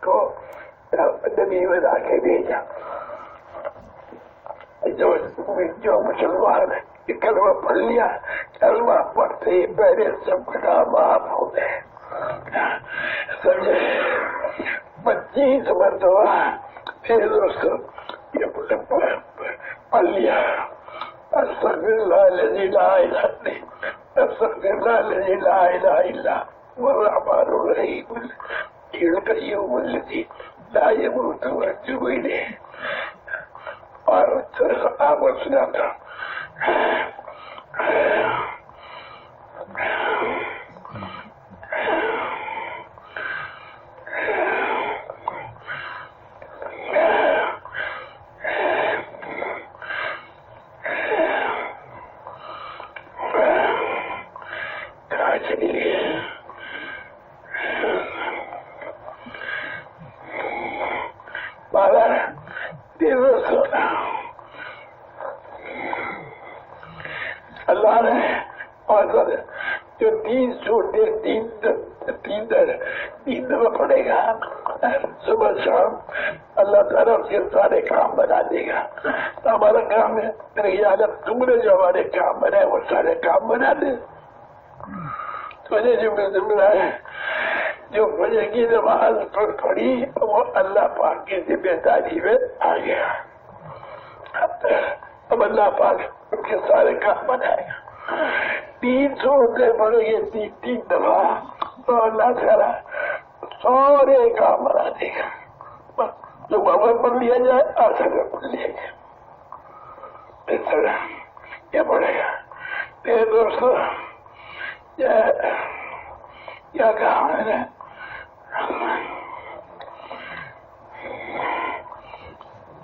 کو نبی بنا کے بھیجا. جو مسلمان کلمہ پڑھ لیا، کلمہ پڑھتے ہی پہلے سب کا معاف ہو گئے. سمجھے 25 مرتبہ پھر اس کو پڑھ لیا. استغفر اللہ الذی لا الہ الا استغفر اللہ الذی لا الہ الا هو الرحمن الرحیم القیوم الذی لا يموت واتوب الیہ. اور آپ کو سناتا اللہ نے جو 3 سورتیں 3 دفعہ پڑے گا صبح شام، اللہ تعالیٰ اس کے سارے کام بنا دے گا. ہمارا کام ہے میرے خیال تم نے جو ہمارے کام بنائے وہ سارے کام بنا دے. تجھے جو ملا ہے جو فجر کی نماز پڑھی وہ اللہ پاک کی ذمہ داری میں آ گیا. اب اللہ پاک ان کے سارے کام بنائے گا. 3 سورتیں پڑھیں گے 3 دفعہ تو اللہ تعالیٰ سارے کام بنا دے گا. جو بابا پڑھ لیا جائے آسان پڑھ لیا جائے اس طرح یہ پڑھے گا. میرے دوستوں کیا کہا میں نے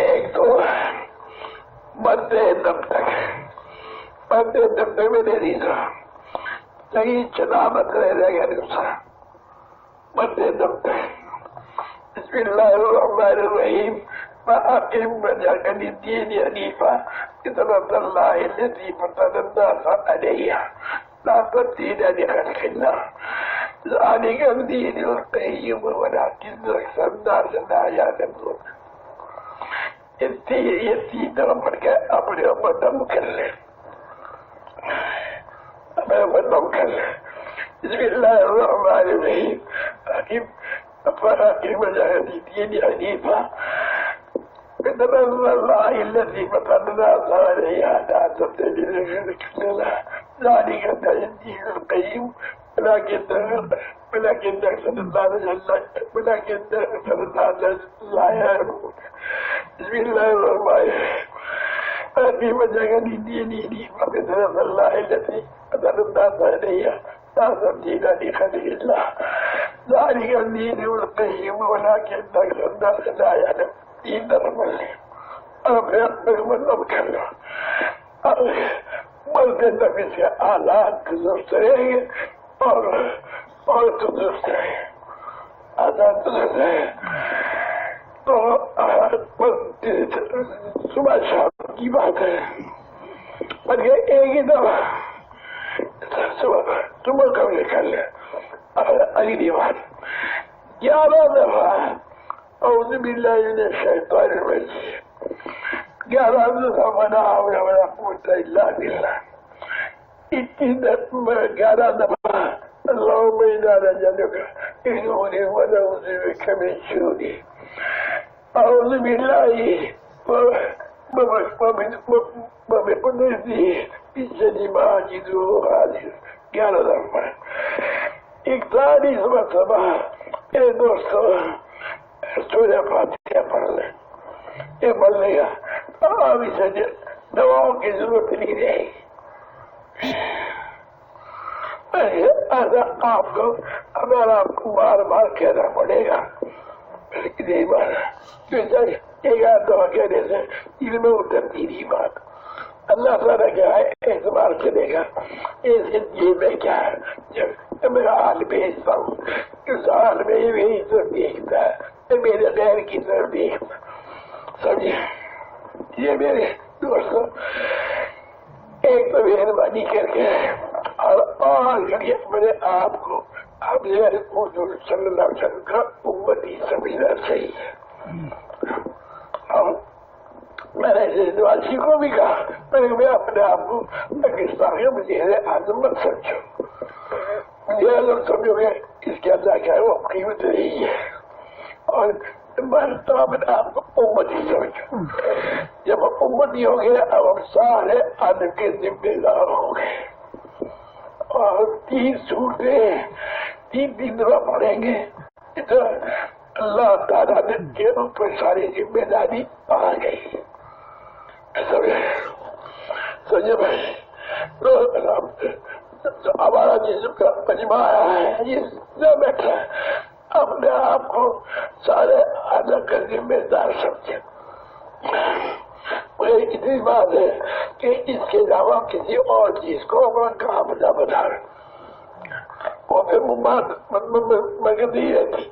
ایک تو مرتے دم تک میں دے دی تھا صحیح چلامت رہ گیا دوسرا مرتے دم تک. بسم اللہ الرحمن الرحیم وأقم وجهك للدين حنيفا فطرة الله التي فطر الناس عليها لا تبديل لخلق الله ذلك الدين القيم ولكن أكثر الناس لا يعلمون. یہ طرح پڑھ کے اپنے اوپر دم کر لے، اپنے اوپر دم کر لے. بسم اللہ الرحمن الرحیم فأقم وجهك للدين حنيفا فطر الله التي فطر الناس عليها لا تبديل لخلق الله ذلك الدين القيم ولكن أكثر الناس لا يعلمون. بسم الله الرحمن الرحيم فأقم وجهك للدين حنيفا فطرة الله التي فطر الناس عليها لا تبديل لخلق الله ذلك الدين القيم ولكن أكثر الناس لا يعلمون. تین طرف مل لیں اب مطلب کر لو. مرتے تک اس کے آلات درست رہیں گے اور تو درست رہیں گے، آلات درست رہیں گے تو صبح شام کی بات ہے. پر یہ ایک ہی دفعہ صبح کا بھی کر لیں. اگلی بات 11 دفعہ اعوذ باللہ من الشیطان الرجیم 11 دفعہ ولا حول ولا قوة الا باللہ. 11 دفعہ اللہم انا نسألک من نور ونعوذ بک من شرور. اعوذ باللہ وبقدرته من شر ما اجد وأحاذر 11 دفعہ. 41 مرتبہ میرے دوستوں سورہ فاتحہ پڑھ لیں. یہ پڑھ لے گا تو اب اسے دواؤں کی ضرورت نہیں رہے گی. آپ کو ہمارا آپ کو بار بار کہنا پڑے گا نہیں بار ایک آدھ دفعہ کہنے سے دل میں اترتی نہیں بات. اللہ تعالیٰ کیا ہے اعتبار کرے گا ایسے یہ میں کیا ہے جب میرا حال بھیجتا ہوں اس حال میں میری طرف دیکھتا ہے میرے غیر کی طرف دیکھتا. سمجھے یہ میرے دوستوں ایک تو مہربانی کر کے اور کریے اپنے آپ کو آپ صلی اللہ علیہ وسلم کا امت امتی سمجھنا چاہیے. میں نے واسی کو بھی کہا میں اپنے آپ کو پاکستان کے وزیر اعظم مت سمجھو. وزیر اعظم سمجھو گے اس کے اندر کیا ہے وہ قیمت نہیں ہے. اور میں اپنے آپ کو امتی سمجھو. جب ہم امتی ہو گئے اب ہم سارے عالم کے ذمہ دار ہوں گے. اور 3 سورتیں 3 دفعہ پڑھیں گے. اللہ تعالیٰ نے کے اوپر ساری ذمہ داری آ گئی. سمجھے بھائی ہمارا جسم کا مجمع آیا ہے یہ سب بیٹھا ہے اپنے آپ کو سارے عالم کا ذمہ دار سمجھے. مجھے اتنی بات ہے کہ اس کے علاوہ کسی اور چیز کو اپنا کام نہ بتا وہ پھر مگتی رہتی.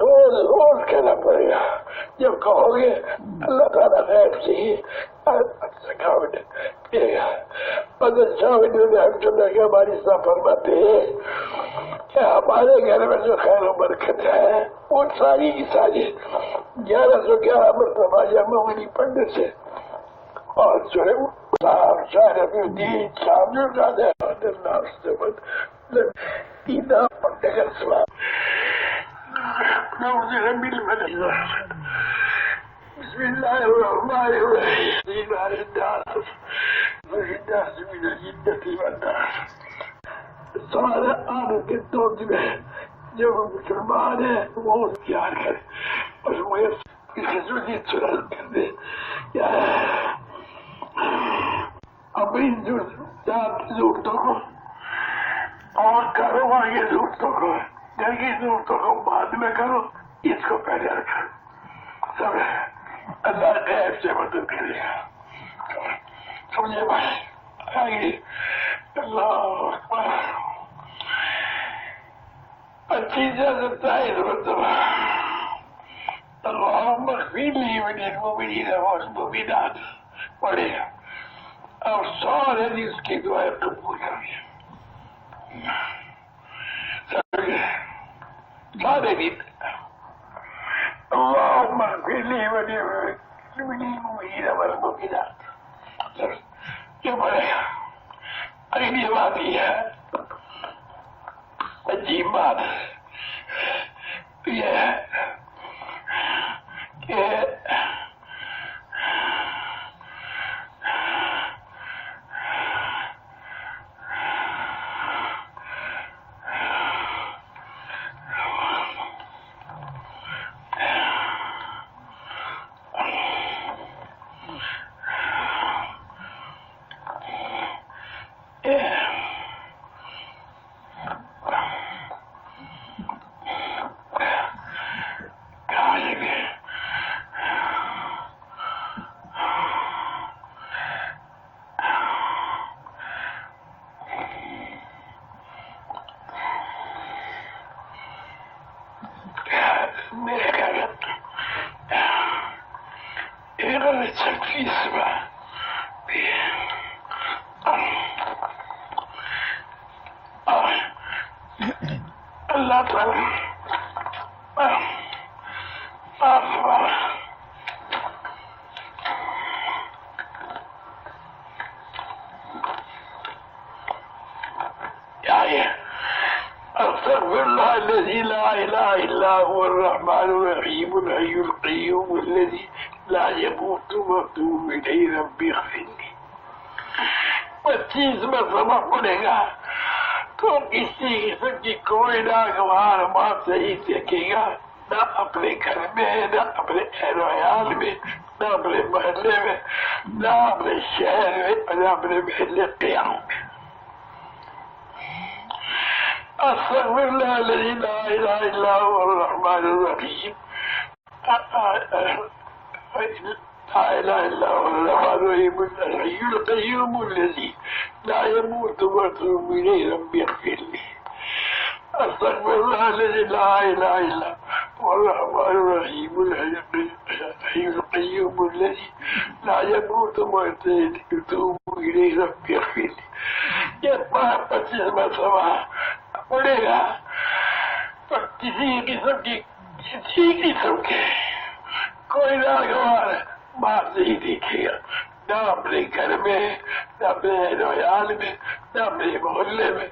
روز کہنا پڑے گا. جب کہو گے اللہ تعالیٰ غیب سے ہی ہماری صاحب فرماتے ہیں کہ ہمارے گھر میں جو خیر و برکت ہے وہ ساری کی ساری 1111 مرتبہ جمع ہوئی پڑھنے سے اور جو ہے پڑھنے کا سواب. بسم اللہ الرحمن الرحیم. سارے آنے کے 2 دن ہے جب مسلمان ہیں وہ اختیار کرے اور مجھے خصوصی سرحد کر دے. اپنی ضرورتوں کو اور کاروبار کی ضرورتوں کو گھر کی ضرورتوں کو بعد میں کرو اس کو پہلے رکھو. سب اللہ غیب سے مدد کرے گا. سمجھے بھائی آگے اللہ اکبر 25 مرتبہ اللہم اغفر لی وللمؤمنین والمؤمنات پڑھے اور سارے دن اس کی دعائیں قبول کریں. سارے دن اللہم اغفر لی وللمؤمنین والمؤمنات یہ پڑھے گا. اگلی بات یہ ہے عجیب بات یہ ہے کہ اللہ تعالیٰ استغفر الله الذي لا اله الا هو الرحمن الرحيم الحي القيوم الذي لا يموت واتوب اليه رب اغفر لي. 25 مرتبہ پڑھے گا تو کسی قسم کی کوئی ناگوار بات نہیں دیکھے گا نہ اپنے گھر میں نہ اپنے اہل و عیال میں نہ اپنے محلے میں نہ اپنے شہر میں نہ اپنے محلے قیام میں. استغفر الله الذي لا اله الا هو الرحمن الرحيم لا اله الا هو الرحمن الرحيم الحي القيوم الذي لا يموت واتوب اليه رب اغفر لي. استغفر الله الذي لا اله الا هو الرحمن الرحيم الحي القيوم الذي لا يموت واتوب اليه رب اغفر لي. یہ 25 مرتبہ پڑے گا تو کسی قسم کی ٹھیک نہیں سمجھے، کوئی ناگوار بات نہیں دیکھے گا، نہ اپنے گھر میں، نہ اپنے رویال میں، نہ اپنے محلے میں،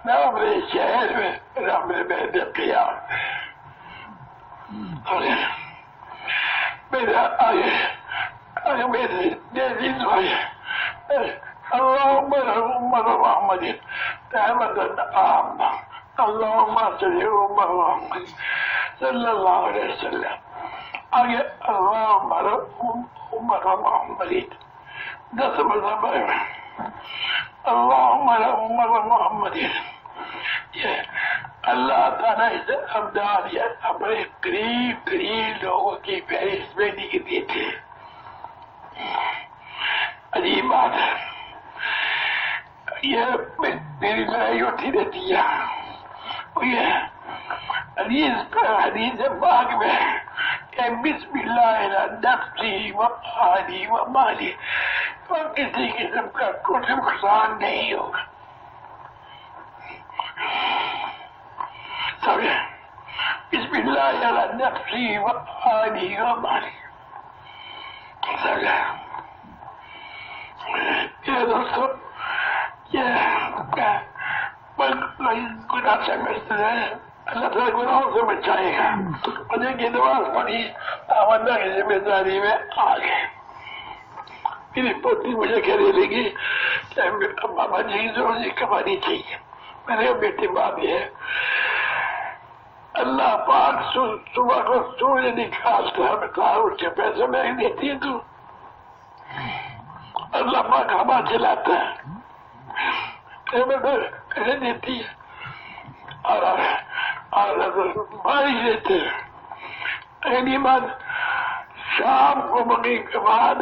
نہ اپنے شہر میں، نہ اپنے بیت قیام میں۔ میرا آگے میرے جیسی دعائیں اللہم محمد رحمت عامہ، اللہم صلی محمد صلی اللہ علیہ وسلم، آگے اللہم محمد 10 مرتبہ، اللہم محمد۔ یہ اللہ تعالیٰ اس امداد یا اپنے قریب لوگوں کی فہرست میں لکھ دیتے۔ عجیب بات ہے، یہ میری لڑائی ہوتی رہتی ہے، یہ حدیث پاک میں بسم اللہ نفسی و آلی و مالی، اور کسی قسم کا کچھ نقصان نہیں ہوگا۔ سمجھے؟ بسم اللہ نفسی و آلی و مالی، سمجھے؟ یہ دوستو، یہ گناہ سے بچنا ہے، اللہ تعالیٰ گناہوں سے بچائے گا۔ مجھے کی نماز پڑھی، آمدہ کی ذمہ داری میں آ گئے۔ میری پوتی مجھے کہنے لگی کہ بابا جی روزی کمانی چاہیے۔ میں نے کہا بیٹی بات یہ ہے، اللہ پاک صبح کو سورج نکالتا ہے، اٹھ کے پیسے میں دیتی ہے تو اللہ پاک ہوا چلاتا ہے، پیسے دیتی ہے، اور بارش دیتے ہیں۔ اگلی بات شام کو مغرب کے بعد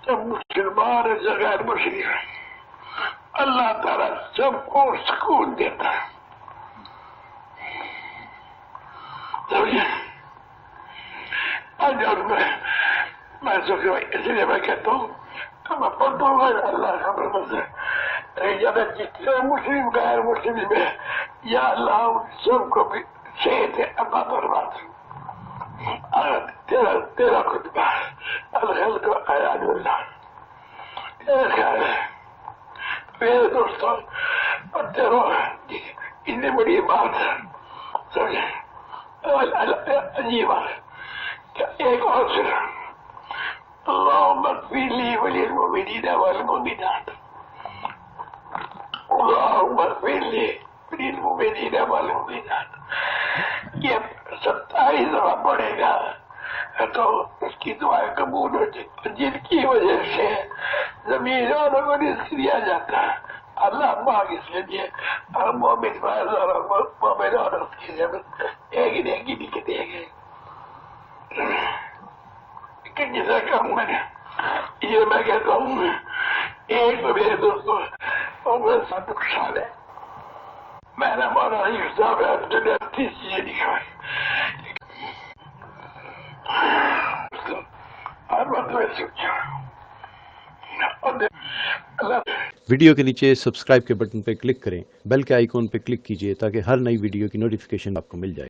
جب مسلمان ہے غیر مسلم ہے، اللہ تعالیٰ سب کو سکون دیتا ہے۔ سمجھے؟ میں سوچا اس لیے میں کہتا ہوں کہ میں پڑھتا ہوں اللہ کا برکت ہے، جتنے مسلم غیر مسلم ہے یا اللہ سب کو بھی صحت عطا فرما۔ تیرا خطبہ الخلق عیان اللہ، میرا خیال ہے میرے دوستوں پڑھتے رہو، اتنی بڑی بات ہے، سمجھے؟ عجیب بات کہ ایک اور صرف اللہم اغفر لی وللمؤمنین والمؤمنات، اللہم اغفر لی وللمؤمنین والمؤمنات، یہ 27 دفعہ پڑھے گا تو اس کی دعائیں قبول ہوتی، جن کی وجہ سے زمین اور کو رزق دیا جاتا ہے۔ اللہ پاک اس کے لیے مومن فائز اور مومن اور اس کی نعمت ایک نیکی لکھ دے گئے۔ لیکن جیسا کہوں میں نے یہ میں کہتا ہوں ایک تو میرے دوستوں اور میرے ساتھ نقصان ہے، میں نے مولانا یوسف صاحب نے 30 چیزیں لکھوائی، ہر وقت میں سوچا ویڈیو کے نیچے سبسکرائب کے بٹن پہ کلک کریں، بیل کے آئیکن پہ کلک کیجئے تاکہ ہر نئی ویڈیو کی نوٹیفیکیشن آپ کو مل جائے۔